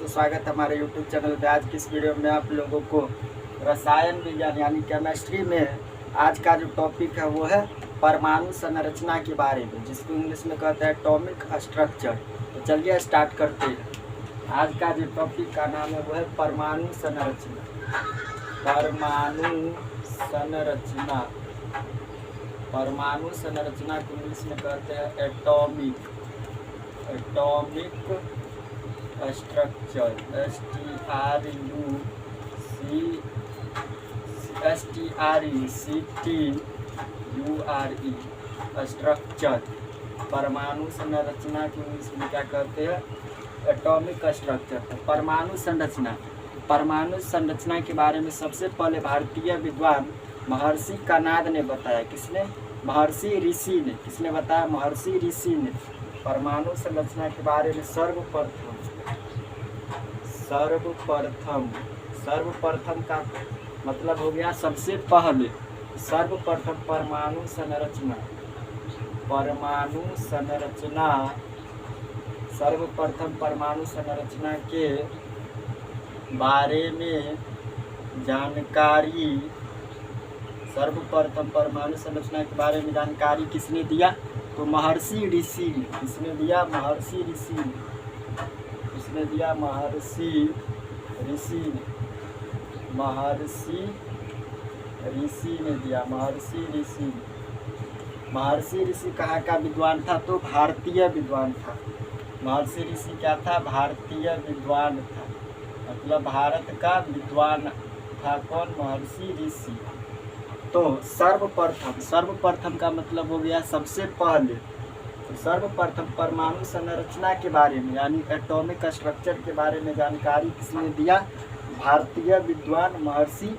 स्वागत है हमारे यूट्यूब चैनल पे। आज की इस वीडियो में आप लोगों को रसायन विज्ञान यानी केमिस्ट्री में आज का जो टॉपिक है वो है परमाणु संरचना के बारे में, जिसको इंग्लिश में कहते हैं एटॉमिक स्ट्रक्चर। तो चलिए स्टार्ट करते हैं। आज का जो टॉपिक का नाम है वो है परमाणु संरचना। परमाणु संरचना, परमाणु संरचना को इंग्लिश में कहते हैं एटॉमिक स्ट्रक्चर। STRUCTURE structure. परमाणु संरचना की इंग्लिश में क्या कहते हैं? Atomic structure. तो परमाणु संरचना के बारे में सबसे पहले भारतीय विद्वान महर्षि कणाद ने बताया। किसने? महर्षि ऋषि ने। किसने बताया? महर्षि ऋषि ने परमाणु संरचना के बारे में सर्वप्रथम का मतलब हो गया सबसे पहले। सर्वप्रथम परमाणु संरचना सर्वप्रथम परमाणु संरचना के बारे में जानकारी, सर्वप्रथम परमाणु संरचना के बारे में जानकारी किसने दिया? तो महर्षि ऋषि ने। किसने दिया? महर्षि ऋषि ने। किसने दिया? महर्षि ऋषि ने। महर्षि ऋषि ने दिया। महर्षि ऋषि ने। महर्षि ऋषि कहाँ का विद्वान था? तो भारतीय विद्वान था। महर्षि ऋषि क्या था? भारतीय विद्वान था, मतलब भारत का विद्वान था। कौन? महर्षि ऋषि। तो सर्वप्रथम का मतलब हो गया सबसे पहले। तो सर्वप्रथम परमाणु संरचना के बारे में यानी एटॉमिक स्ट्रक्चर के बारे में जानकारी किसने दिया? भारतीय विद्वान महर्षि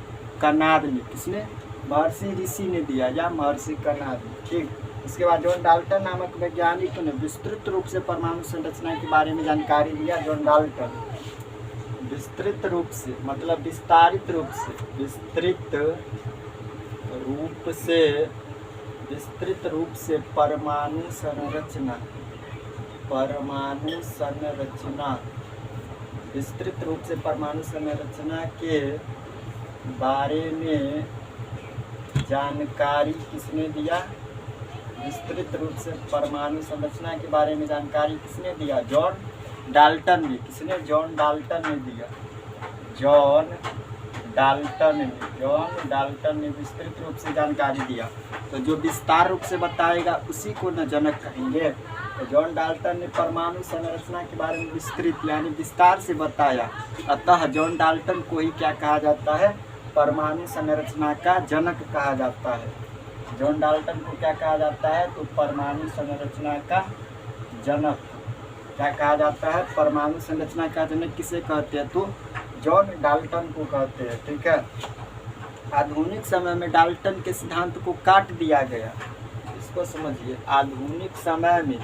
कणाद ने। किसने? महर्षि ऋषि ने दिया या महर्षि कणाद ने। ठीक। इसके बाद जॉन डाल्टन नामक वैज्ञानिक ने विस्तृत रूप से परमाणु संरचना के बारे में जानकारी दिया। जॉन डाल्टन विस्तृत रूप से मतलब विस्तारित रूप से परमाणु संरचना विस्तृत रूप से परमाणु संरचना के बारे में जानकारी किसने दिया? विस्तृत रूप से परमाणु संरचना के बारे में जानकारी किसने दिया? जॉन डाल्टन ने। किसने? जॉन डाल्टन ने दिया। जॉन डाल्टन ने विस्तृत रूप से जानकारी दिया। तो जो विस्तार रूप से बताएगा उसी को न जनक कहेंगे। तो जॉन डाल्टन ने परमाणु संरचना के बारे में विस्तृत यानी विस्तार से बताया। अतः जॉन डाल्टन को ही क्या कहा जाता है? परमाणु संरचना का जनक कहा जाता है। जॉन डाल्टन को क्या कहा जाता है? तो परमाणु संरचना का जनक। क्या कहा जाता है? परमाणु संरचना का जनक किसे कहते हैं? तो जॉन डाल्टन को कहते हैं। ठीक है। आधुनिक समय में डाल्टन के सिद्धांत को काट दिया गया। इसको समझिए। आधुनिक समय में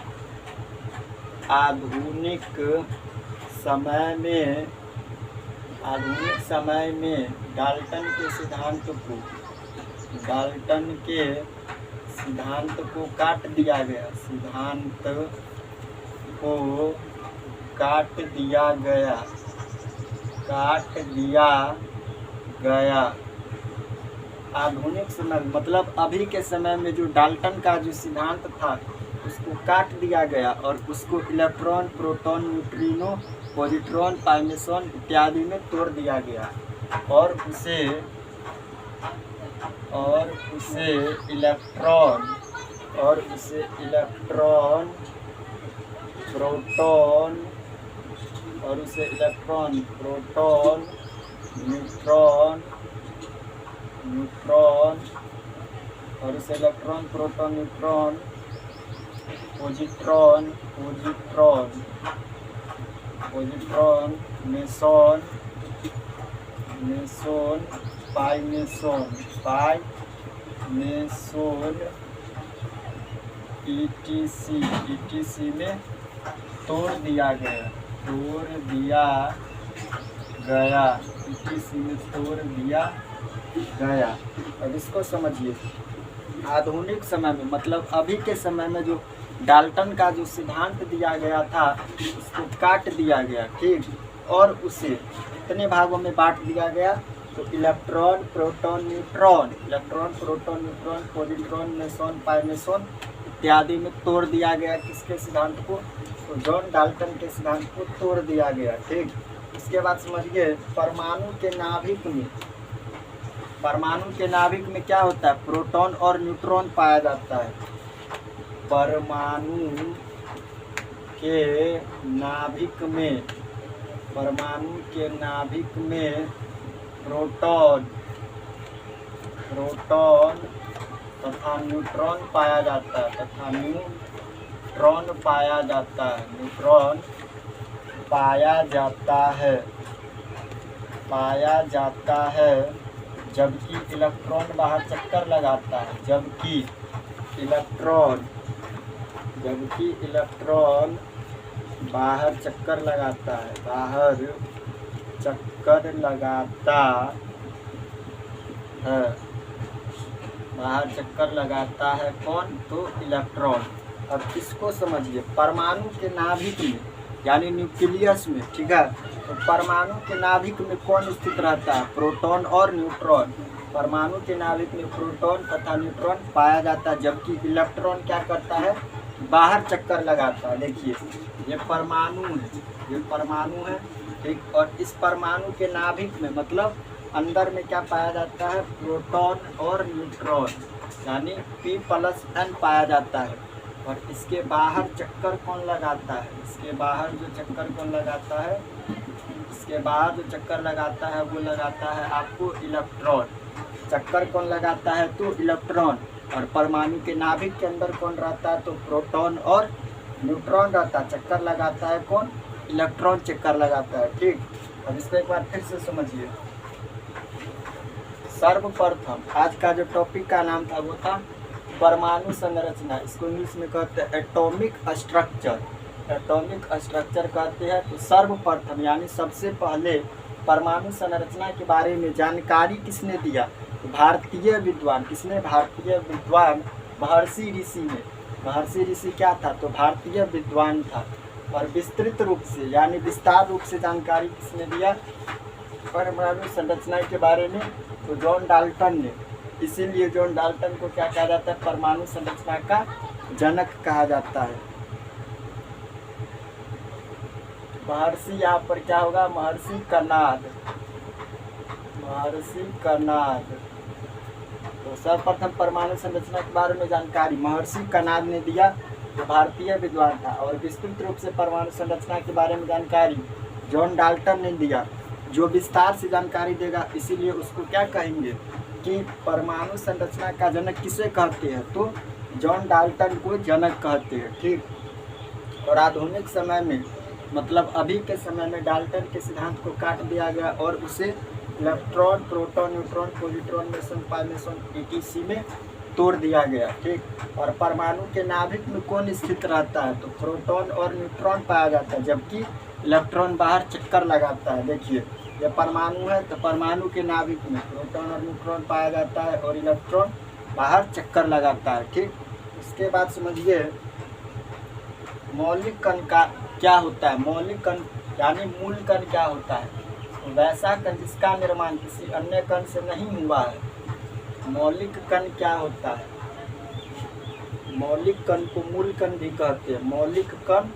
डाल्टन के सिद्धांत को काट दिया गया। सिद्धांत को काट दिया गया। आधुनिक समय मतलब अभी के समय में जो डाल्टन का जो सिद्धांत था उसको काट दिया गया और उसको इलेक्ट्रॉन, प्रोटॉन, न्यूट्रिनो, पॉजिट्रॉन, पाइमेसॉन इत्यादि में तोड़ दिया गया और उसे इलेक्ट्रॉन, प्रोटॉन, न्यूट्रॉन और उसे electron, proton, neutron, positron, meson, pi meson, ETC में तोड़ दिया गया। ETC में तोड़ दिया गया। अब इसको समझिए। आधुनिक समय में मतलब अभी के समय में जो डाल्टन का जो सिद्धांत दिया गया था उसको काट दिया गया। ठीक, और उसे कितने भागों में बांट दिया गया, तो electron, proton, neutron, electron, proton, neutron, positron, meson, pi meson इत्यादि में तोड़ दिया गया। किसके सिद्धांत को, तो जॉन डाल्टन के सिद्धांत को तोड़ दिया गया। ठीक, इसके बाद समझिए परमाणु के नाभिक में, परमाणु के नाभिक में क्या होता है, प्रोटॉन और न्यूट्रॉन पाया जाता है। परमाणु के नाभिक में, परमाणु के नाभिक में प्रोटॉन, प्रोटॉन तथा न्यूट्रॉन पाया जाता है, तथा न्यूट्रॉन पाया जाता है, न्यूट्रॉन पाया जाता है, पाया जाता है। जबकि इलेक्ट्रॉन बाहर चक्कर लगाता है, जबकि इलेक्ट्रॉन, जबकि इलेक्ट्रॉन बाहर चक्कर लगाता है, बाहर चक्कर लगाता है, बाहर चक्कर लगाता है कौन, तो इलेक्ट्रॉन। अब इसको समझिए, परमाणु के नाभिक में यानी न्यूक्लियस में, ठीक है, तो परमाणु के नाभिक में कौन स्थित रहता है, प्रोटॉन और न्यूट्रॉन। परमाणु के नाभिक में प्रोटॉन तथा न्यूट्रॉन पाया जाता है, जबकि इलेक्ट्रॉन क्या करता है, बाहर चक्कर लगाता है। देखिए ये परमाणु है, ये परमाणु है, ठीक, और इस परमाणु के नाभिक में मतलब अंदर में क्या पाया जाता है, प्रोटॉन और न्यूट्रॉन यानी P+N पाया जाता है। और इसके बाहर चक्कर कौन लगाता है, इसके बाहर जो चक्कर कौन लगाता है, इसके बाहर जो चक्कर लगाता है वो लगाता है आपको इलेक्ट्रॉन। चक्कर कौन लगाता है, तो इलेक्ट्रॉन। और परमाणु के नाभिक के अंदर कौन रहता है, तो प्रोटॉन और न्यूट्रॉन रहता है। चक्कर लगाता है कौन, इलेक्ट्रॉन चक्कर लगाता है। ठीक, अब इसको एक बार फिर से समझिए। सर्वप्रथम आज का जो टॉपिक का नाम था वो था परमाणु संरचना, इसको इंग्लिश में कहते हैं एटॉमिक स्ट्रक्चर, एटॉमिक स्ट्रक्चर कहते हैं। तो सर्वप्रथम यानी सबसे पहले परमाणु संरचना के बारे में जानकारी किसने दिया, तो भारतीय विद्वान, किसने, भारतीय विद्वान महर्षि ऋषि ने। महर्षि ऋषि क्या था, तो भारतीय विद्वान था। और विस्तृत रूप से यानी विस्तार रूप से जानकारी किसने दिया परमाणु संरचना के बारे में, तो जॉन डाल्टन ने। इसीलिए जॉन डाल्टन को क्या कहा जाता है, परमाणु संरचना का जनक कहा जाता है। महर्षि यहाँ पर क्या होगा, महर्षि कनाद, महर्षि कनाद। तो सर्वप्रथम परमाणु संरचना के बारे में जानकारी महर्षि कनाद ने दिया, जो भारतीय विद्वान था। और विस्तृत रूप से परमाणु संरचना के बारे में जानकारी जॉन डाल्टन ने दिया, जो विस्तार से जानकारी देगा। इसीलिए उसको क्या कहेंगे कि परमाणु संरचना का जनक किसे कहते हैं, तो जॉन डाल्टन को जनक कहते हैं। ठीक, और आधुनिक समय में मतलब अभी के समय में डाल्टन के सिद्धांत को काट दिया गया और उसे electron, proton, neutron, positron, meson, pi meson etc में तोड़ दिया गया। ठीक, और परमाणु के नाभिक में कौन स्थित रहता है, तो प्रोटॉन और न्यूट्रॉन पाया जाता है, जबकि इलेक्ट्रॉन बाहर चक्कर लगाता है। देखिए यह परमाणु है, तो परमाणु के नाभिक में प्रोटॉन और न्यूट्रॉन पाया जाता है और इलेक्ट्रॉन बाहर चक्कर लगाता है। ठीक, इसके बाद समझिए मौलिक कण का क्या होता है। मौलिक कण यानी मूल कण क्या होता है, तो वैसा कण जिसका निर्माण किसी अन्य कण से नहीं हुआ है। मौलिक कण क्या होता है, मौलिक कण को मूल कण भी कहते हैं। मौलिक कण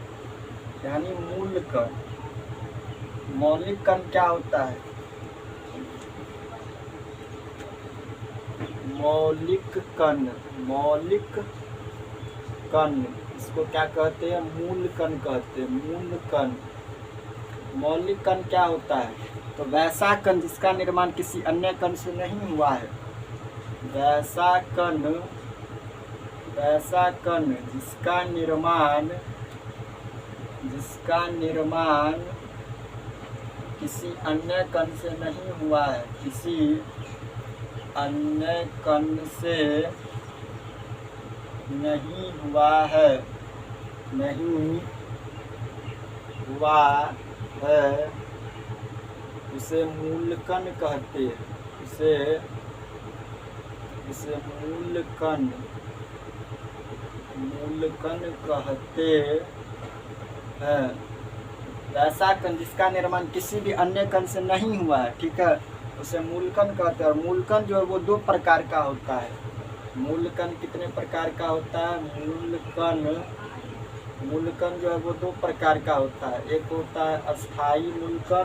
यानी मूल कण। मौलिक कण क्या होता है, मौलिक कण, मौलिक कण इसको क्या कहते हैं, मूल कण कहते हैं, मूल कण। मौलिक कण क्या होता है, तो वैसा कण जिसका निर्माण किसी अन्य कण से नहीं हुआ है। वैसा कण, वैसा कण जिसका निर्माण, जिसका निर्माण किसी अन्य कण से नहीं हुआ है, किसी अन्य कण से नहीं हुआ है, नहीं हुआ है, उसे मूल कण कहते हैं। उसे मूल कण, मूल कण कहते हैं। वैसा कण जिसका निर्माण किसी भी अन्य कण से नहीं हुआ है, ठीक है, उसे मूलकण कहते हैं। और मूलकण जो है वो दो प्रकार का होता है। मूलकण कितने प्रकार का होता है? मूलकण जो है वो दो प्रकार का होता है। एक होता है अस्थाई मूलकण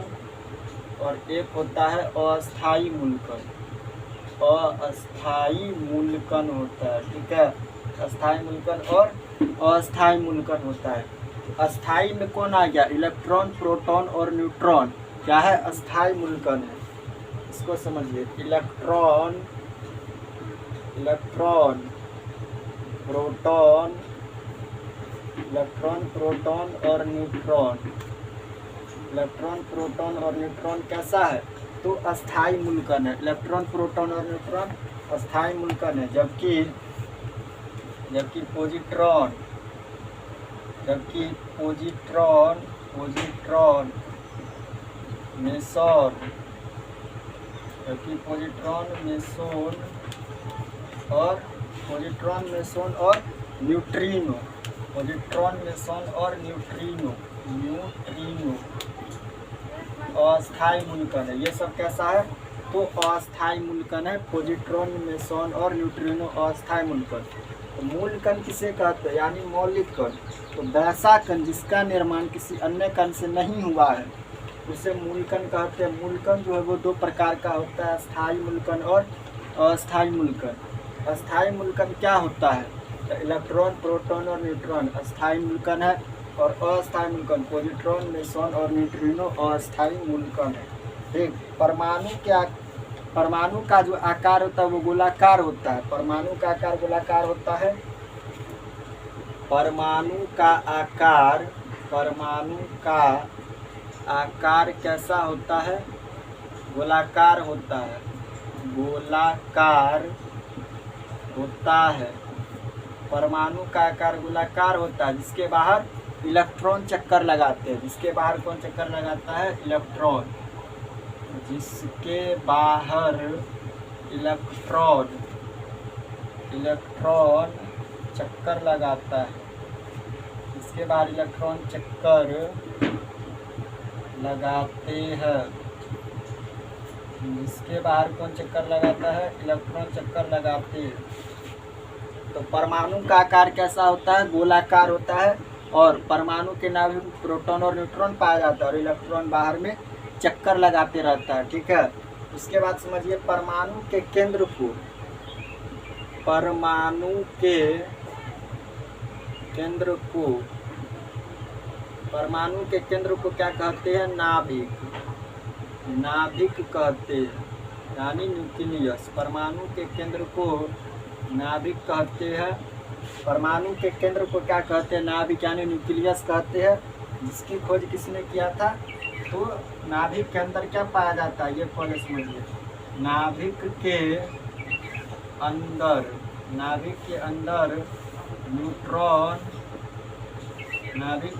और एक होता है अस्थाई मूलकण। अस्थाई मूलकण होता है, ठीक है, अस्थाई मूलकण और अस्थाई मूलकण होता है। अस्थाई में कौन आ गया? इलेक्ट्रॉन, प्रोटॉन और न्यूट्रॉन क्या है? अस्थाई मूलकण है। इसको समझिए, इलेक्ट्रॉन, प्रोटॉन और न्यूट्रॉन। इलेक्ट्रॉन, प्रोटॉन और न्यूट्रॉन कैसा है? तो अस्थाई मूलकण है। इलेक्ट्रॉन, प्रोटॉन और न्यूट्रॉन अस्थाई मूलकण है। जबकि पोजिट्रॉन, मेसोन और न्यूट्रिनो, अस्थाई मूलकण है। ये सब कैसा है? तो अस्थाई मूलकण है। पोजिट्रॉन, मेसोन और न्यूट्रिनो अस्थाई मूलकण। तो मूलकण किसे कहते हैं? यानी मौलिक कण। तो वैसा कण जिसका निर्माण किसी अन्य कण से नहीं हुआ है उसे मूलकण कहते हैं। मूलकण जो है वो दो प्रकार का होता है, अस्थाई मूलकण और अस्थाई मूलकण। अस्थाई मूलकण क्या होता है? तो इलेक्ट्रॉन, प्रोटॉन और न्यूट्रॉन अस्थाई मूलकण है और अस्थाई मूलकण पोजिट्रॉन, मेसोन और न्यूट्रिनो अस्थाई मूलकण है। ठीक, परमाणु का जो आकार होता है वो गोलाकार होता है। परमाणु का आकार गोलाकार होता है। परमाणु का आकार कैसा होता है? गोलाकार होता है। परमाणु का आकार गोलाकार होता है, जिसके बाहर इलेक्ट्रॉन चक्कर लगाते हैं। जिसके बाहर कौन चक्कर लगाता है? इलेक्ट्रॉन। जिसके बाहर इलेक्ट्रॉन चक्कर लगाता है। जिसके बाहर इलेक्ट्रॉन चक्कर लगाते हैं। जिसके बाहर कौन चक्कर लगाता है? इलेक्ट्रॉन चक्कर लगाते हैं। तो परमाणु का आकार कैसा होता है? गोलाकार होता है। और परमाणु के नाभिक में प्रोटॉन और न्यूट्रॉन पाया जाता है और इलेक्ट्रॉन बाहर में चक्कर लगाते रहता है, ठीक है। उसके बाद समझिए, परमाणु के केंद्र को क्या कहते हैं? नाभिक कहते हैं, यानी न्यूक्लियस। परमाणु के केंद्र को नाभिक कहते हैं। परमाणु के केंद्र को क्या कहते हैं? नाभिक यानी न्यूक्लियस कहते हैं। जिसकी खोज किसने किया था? तो नाभिक के अंदर क्या पाया जाता है? ये पहले समझिए। नाभिक के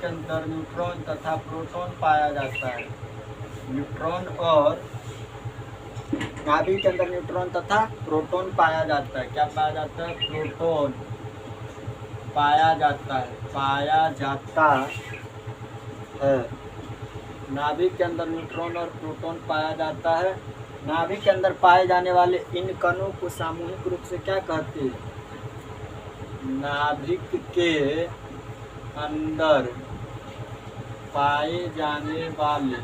अंदर न्यूट्रॉन तथा प्रोटॉन पाया जाता है। नाभिक के अंदर न्यूट्रॉन तथा प्रोटॉन पाया जाता है। क्या पाया जाता है? प्रोटॉन पाया जाता है। नाभिक के अंदर न्यूट्रॉन और प्रोटॉन पाया जाता है। नाभिक के अंदर पाए जाने वाले इन कणों को सामूहिक रूप से क्या कहते हैं? नाभिक के अंदर पाए जाने वाले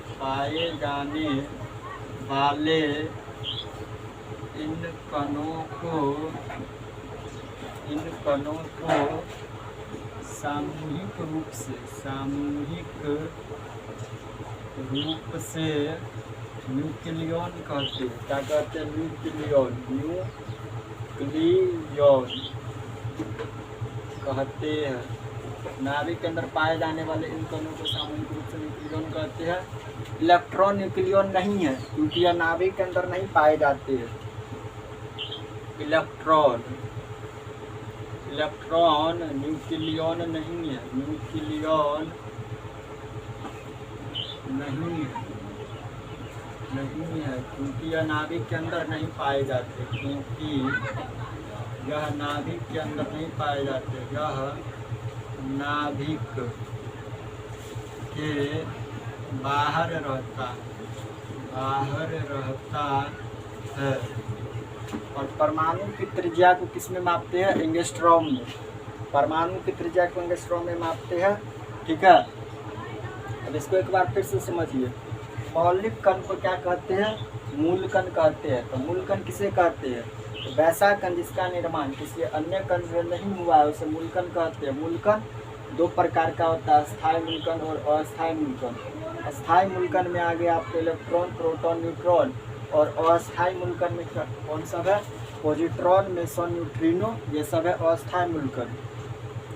इन कणों को सामूहिक रूप से न्यूक्लियन कहते हैं। क्या कहते हैं? न्यूक्लियन कहते हैं। नाभिक के अंदर पाए जाने वाले इन कणों को सामूहिक रूप से न्यूक्लियन कहते हैं। इलेक्ट्रॉन न्यूक्लियन नहीं है, क्योंकि यह नाभिक के अंदर नहीं पाए जाते हैं। इलेक्ट्रॉन न्यूक्लियन नहीं है, नहीं है, क्योंकि यह नाभिक के अंदर नहीं पाए जाते। यह नाभिक के अंदर नहीं पाए जाते। यह नाभिक के बाहर रहता है। और परमाणु की त्रिज्या को किस में मापते हैं? एंगस्ट्रॉम में। परमाणु की त्रिज्या को एंगस्ट्रॉम में मापते हैं। ठीक है, अब इसको एक बार फिर से समझिए। मौलिक कण को क्या कहते हैं? मूल कण कहते हैं। तो मूल कण किसे कहते हैं? तो वैसा कण जिसका निर्माण किसी अन्य कण से नहीं हुआ है उसे मूल कण कहते हैं। मूल कण दो प्रकार का होता है, स्थायी मूलकण और अस्थायी मूलकण। अस्थायी मूलकण में आ गया आपके इलेक्ट्रॉन, प्रोटॉन, न्यूट्रॉन। और अस्थायी मूलकण में कौन सब है? पॉजिट्रॉन, मेसॉन, न्यूट्रिनो, ये सब है अस्थायी मूलकण।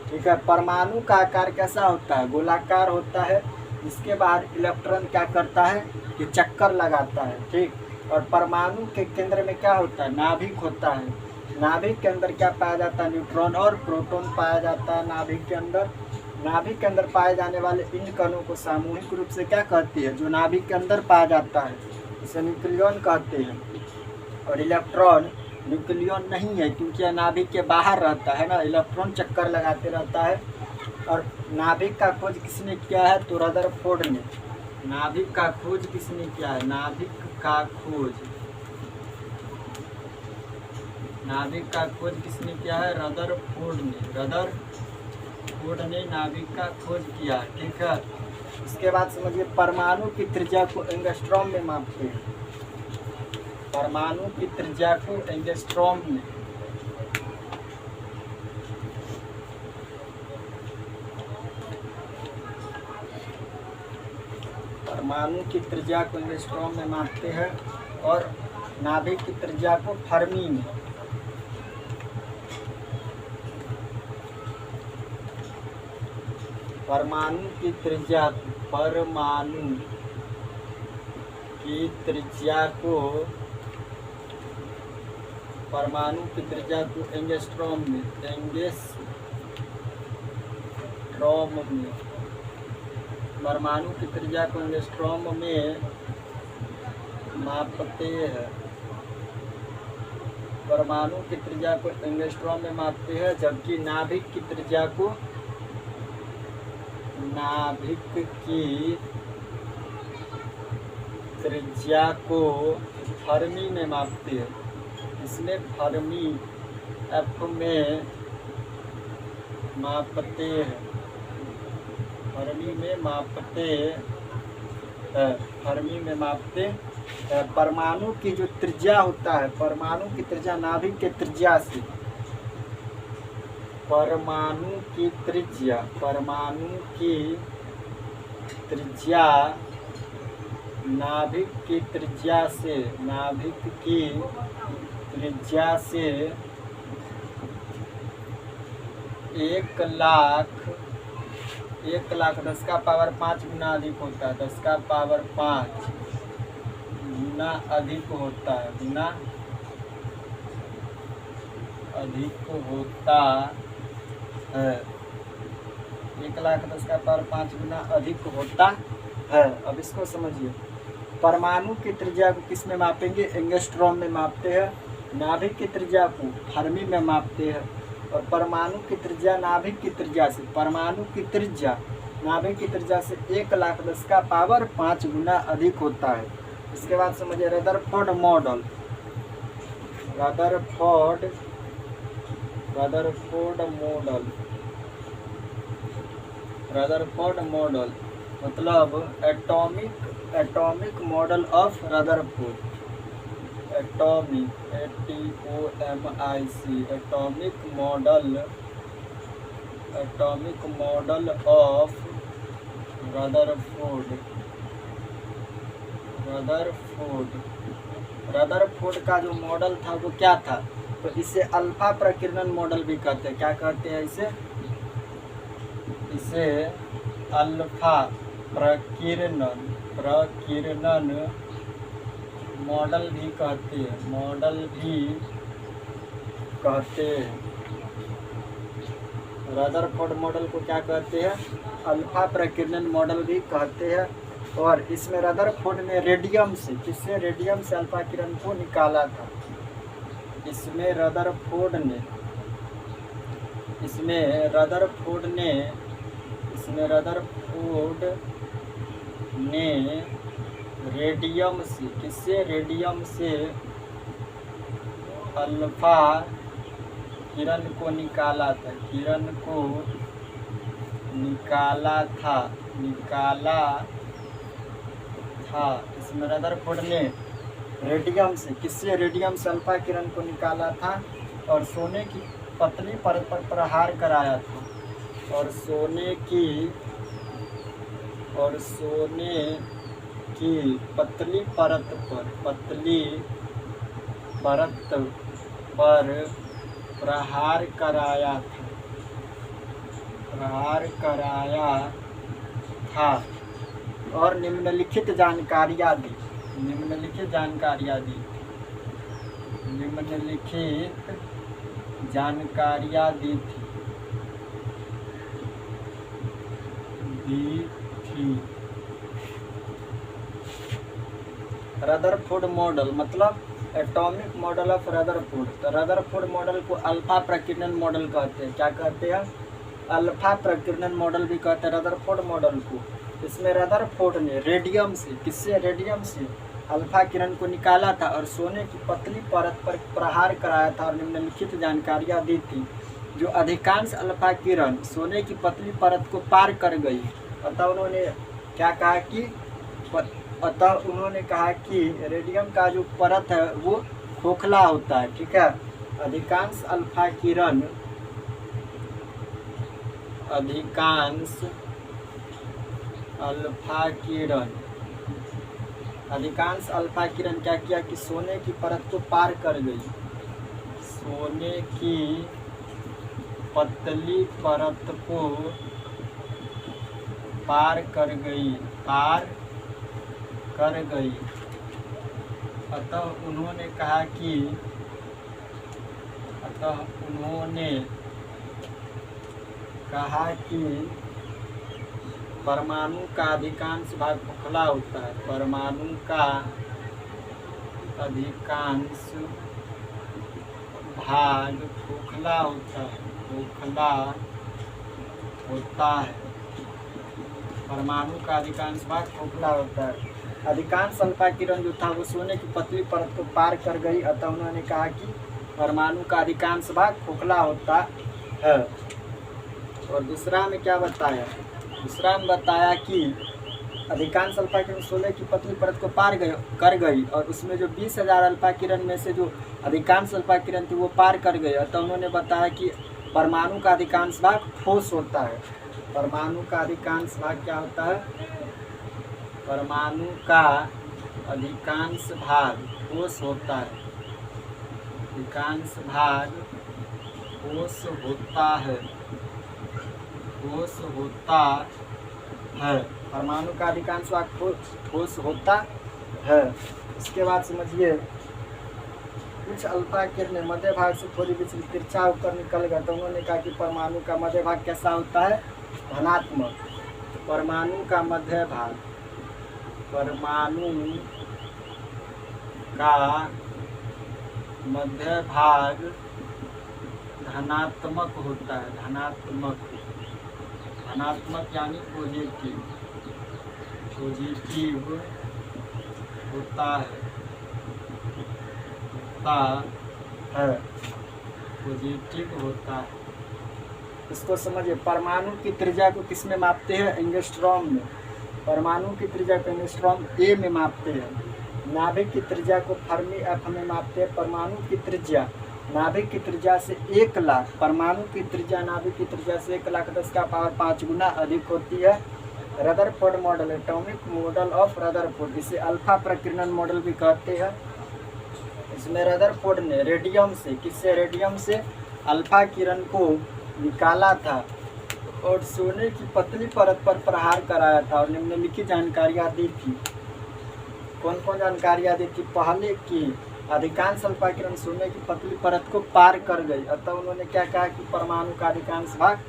ठीक है, परमाणु का आकार कैसा होता है? गोलाकार होता है। इसके बाहर इलेक्ट्रॉन क्या करता है कि चक्कर लगाता है। ठीक, और परमाणु के केंद्र में क्या होता है? नाभिक होता है। नाभिक के अंदर क्या पाया जाता है? न्यूट्रॉन और प्रोटॉन पाया जाता है नाभिक के अंदर। नाभिक के अंदर पाए जाने वाले इन कणों को सामूहिक रूप से क्या कहते हैं? जो नाभिक के अंदर पाया जाता है इसे न्यूक्लियन कहते हैं। और इलेक्ट्रॉन न्यूक्लियन नहीं है क्योंकि यह नाभिक के बाहर रहता है ना, इलेक्ट्रॉन चक्कर लगाते रहता है। और नाभिक का खोज किसने किया है? तो रदरफोर्ड ने। नाभिक का खोज किसने किया है? नाभिक का खोज किसने किया है? रदरफोर्ड ने नाभिक का खोज किया। ठीक है, इसके बाद समझिए परमाणु की त्रिज्या को एंगस्ट्रॉम में मापते हैं। परमाणु की त्रिज्या को एंगस्ट्रॉम में मापते हैं। और नाभिक की त्रिज्या को फर्मी में। परमाणु की त्रिज्या को एंगस्ट्रॉम में परमाणु की त्रिज्या को एंगस्ट्रॉम में मापते हैं। परमाणु की त्रिज्या को एंगस्ट्रॉम में मापते हैं, जबकि नाभिक की त्रिज्या को फर्मी में मापते हैं। इसमें फर्मी एफ में मापते हैं। परमाणु की जो त्रिज्या होता है, परमाणु की त्रिज्या नाभिक के त्रिज्या से नाभिक की त्रिज्या से 1,00,000 10 का पावर 5 गुना अधिक होता है। 10 का पावर 5 गुना अधिक होता है। 1,00,000 10 का पावर 5 गुना अधिक होता है। अब इसको समझिए, परमाणु की त्रिज्या को किस में मापेंगे? एंगस्ट्रॉम में मापते हैं। नाभिक की त्रिज्या को फर्मी में मापते हैं। और परमाणु की त्रिज्या नाभिक की त्रिज्या से 1,00,000 10 का पावर 5 गुना अधिक होता है। इसके बाद समझिए रदरफोर्ड मॉडल मतलब atomic model of Rutherford. Atomic model of Rutherford का जो मॉडल था वो क्या था? तो इसे अल्फा प्रकीर्णन मॉडल भी कहते हैं। क्या कहते हैं इसे? अल्फा प्रकीर्णन मॉडल भी कहते हैं। रदरफोर्ड मॉडल को क्या कहते हैं? अल्फा प्रकीर्णन मॉडल भी कहते हैं। और इसमें रदरफोर्ड ने रेडियम से अल्फा किरण को निकाला था। इसमें रदरफोर्ड ने रेडियम से, किससे, रेडियम से अल्फा किरण को निकाला था, किरण को निकाला था, इसमें रदरफोर्ड ने रेडियम से, किससे, रेडियम से अल्फा किरण को निकाला था और सोने की पतली परत पर प्रहार कराया था, और सोने की पतली परत पर प्रहार कराया था और निम्नलिखित जानकारियाँ दी, थी। रदरफोर्ड मॉडल मतलब एटॉमिक मॉडल ऑफ रदरफोर्ड। तो रदरफोर्ड मॉडल को अल्फा प्रकीर्णन मॉडल कहते हैं। क्या कहते हैं? अल्फा प्रकीर्णन मॉडल भी कहते हैं रदरफोर्ड मॉडल को। इसमें रदरफोर्ड ने रेडियम से, किससे, रेडियम से अल्फा किरण को निकाला था और सोने की पतली परत पर प्रहार कराया था और निम्नलिखित जानकारियाँ दी थी। जो अधिकांश अल्फा किरण सोने की पतली परत को पार कर गई। अतः उन्होंने क्या कहा कि रेडियम का जो परत है वो खोखला होता है। ठीक है, अधिकांश अल्फा किरण क्या किया कि सोने की परत को पार कर गई, सोने की पतली परत को पार कर गई। अतः उन्होंने कहा कि परमाणु का अधिकांश भाग खोखला होता है, परमाणु का अधिकांश भाग खोखला होता है, परमाणु का अधिकांश भाग खोखला होता है। अधिकांश अल्फा किरण जो था वो सोने की पतली परत को पार कर गई। अतः उन्होंने कहा कि परमाणु का अधिकांश भाग खोखला होता है। और दूसरा में क्या बताया? दूसरा में बताया कि अधिकांश अल्फा किरण सोने की पतली परत को पार कर गई और उसमें जो 20,000 अल्फा किरण में से जो अधिकांश अल्फा किरण थी वो पार कर गई। अतः उन्होंने बताया कि परमाणु का अधिकांश भाग ठोस होता है। परमाणु का अधिकांश भाग क्या होता है? परमाणु का अधिकांश भाग ठोस होता है, अधिकांश भाग ठोस होता है। परमाणु का अधिकांश भाग ठोस होता है। इसके बाद समझिए, कुछ अल्फा किरण मध्य भाग से थोड़ी विचलित तिरछा होकर निकल गया। तो उन्होंने कहा कि परमाणु का मध्य भाग कैसा होता है? धनात्मक। परमाणु का मध्य भाग धनात्मक होता है, धनात्मक यानी पॉजिटिव होता है, पॉजिटिव होता है। इसको समझिए, परमाणु की त्रिज्या को किस में मापते हैं? एंगस्ट्रॉम में। परमाणु की त्रिज्या को एंगस्ट्रॉम ए में मापते हैं। नाभिक की त्रिज्या को फर्मी एफ में मापते हैं। परमाणु की त्रिज्या नाभिक की त्रिज्या से 1 लाख, परमाणु की त्रिज्या नाभिक की त्रिज्या से 1,10⁵ गुना अधिक होती है। Rutherford model, atomic model of Rutherford, इसे अल्फा प्रकीर्णन मॉडल भी कहते हैं। इसमें रदरफोर्ड ने रेडियम से, किससे, रेडियम से अल्फा किरण को निकाला था और सोने की पतली परत पर प्रहार कराया था और निम्नलिखित जानकारियाँ दी थी। कौन कौन जानकारियाँ दी थी? पहले की अधिकांश अल्फा किरण सोने की पतली परत को पार कर गई। अतः उन्होंने क्या कहा कि परमाणु का अधिकांश भाग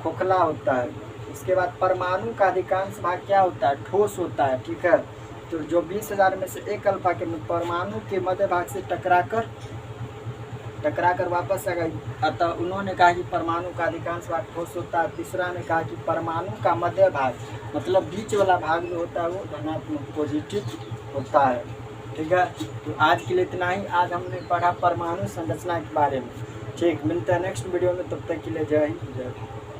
खोखला होता है। इसके बाद परमाणु का अधिकांश भाग क्या होता है? ठोस होता है। ठीक है, तो जो 20,000 में से 1 अल्फा किरण परमाणु के मध्य भाग से टकराकर टकरा कर वापस आ गई। अतः उन्होंने कहा कि परमाणु का अधिकांश भाग ठोस होता है। तीसरा ने कहा कि परमाणु का मध्य भाग मतलब बीच वाला भाग जो होता है वो धनात्मक पॉजिटिव होता है। ठीक है, तो आज के लिए इतना ही। आज हमने पढ़ा परमाणु संरचना के बारे में। ठीक, मिलते हैं नेक्स्ट वीडियो में, तब तक के लिए जय हिंद जय भारत।